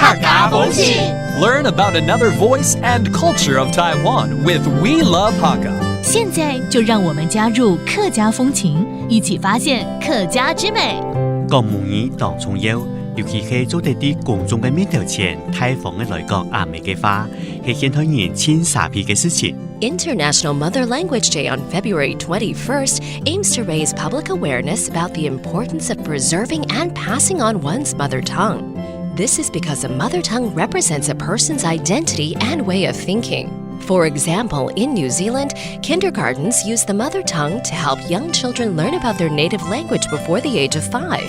客家风情。 Learn about another voice and culture of Taiwan with We Love Hakka. 现在就让我们加入客家风情，一起发现客家之美。講母語當重要，尤其係做啲啲公眾嘅面頭前睇房嘅來講阿美嘅話，係現代人千傻皮嘅事情。 International Mother Language Day on February 21st aims to raise public awareness about the importance of preserving and passing on one's mother tongue. This is because a mother tongue represents a person's identity and way of thinking. For example, in New Zealand, kindergartens use the mother tongue to help young children learn about their native language before the age of 5.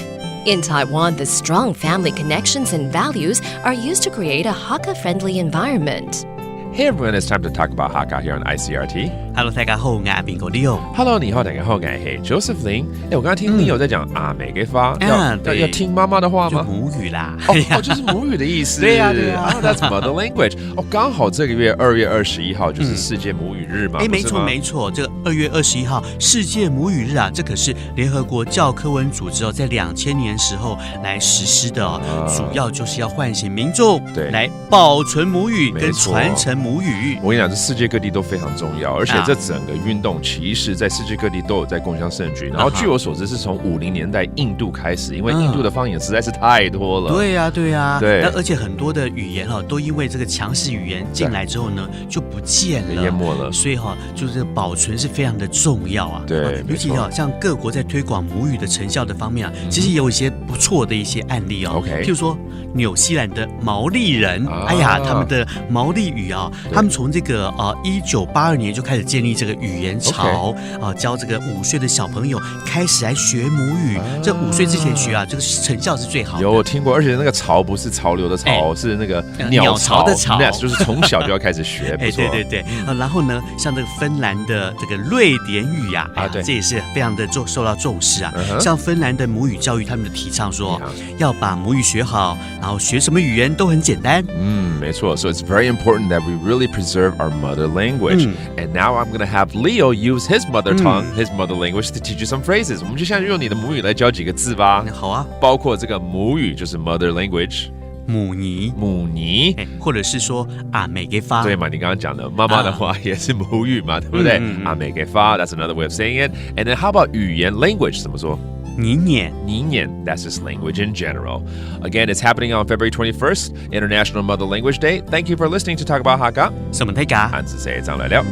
In Taiwan, the strong family connections and values are used to create a Hakka-friendly environment. Hey everyone, it's time to talk about Hakka here on ICRT. Hello， 大家好，我係邊個 Leo。 Hello， 你好，大家好，我係 Josephine。我剛剛聽 Leo 在講阿美嘅話，要聽媽媽的話嗎？就母語啦。就是母語的意思。對啊。That's mother language。剛好這個月2月21號就是世界母語日嘛。沒錯，這個2月21號世界母語日啊，這可是聯合國教科文組織在2000年時候來實施的主要就是要喚醒民眾來保存母語跟傳承母語。我跟你講，這世界各地都非常重要，而且這整個運動其實在世界各地都有在共襄盛舉。然後據我所知是從50年代印度開始，因為印度的方言實在是太多了。對啊。而且很多的語言都因為這個強勢語言進來之後呢，就不見了，淹沒了。所以就是保存是非常的重要啊。對，尤其像各國在推廣母語的成效的方面啊，其實也有一些不錯的一些案例哦。譬如說紐西蘭的毛利人，他們的毛利語啊，他們從這個1982年就開始建立這個語言巢，教這個5歲的小朋友開始來學母語。這5歲之前學啊，這個成效是最好的。有我聽過，而且那個巢不是潮流的潮，是那個鳥巢的巢，就是從小就要開始學。對。然後呢，像這個芬蘭的這個瑞典語呀，這也是非常的受到重視啊。像芬蘭的母語教育，他們的提倡說要把母語學好，然後學什麼語言都很簡單。沒錯。So it's very important that we really preserve our mother language. And now I'm going to have Leo use his mother tongue, his mother language to teach you some phrases. 我們就現在用你的母語來教幾個字吧。好啊，包括這個母語就是 mother language， 母語，或者是說阿美嘅話。對嘛，你剛剛講的媽媽的話也是母語嘛，對不對？阿美嘅話 that's another way of saying it. And then how about 語言 language 怎麼說？你念 that's just language in general. Again, it's happening on February 21st, International Mother Language Day. Thank you for listening to Talk About Hakka. 什麼大家？漢字寫上來了。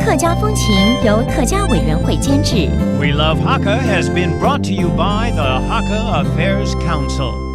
客家風情由客家委員會監製。 We Love Hakka has been brought to you by the Hakka Affairs Council.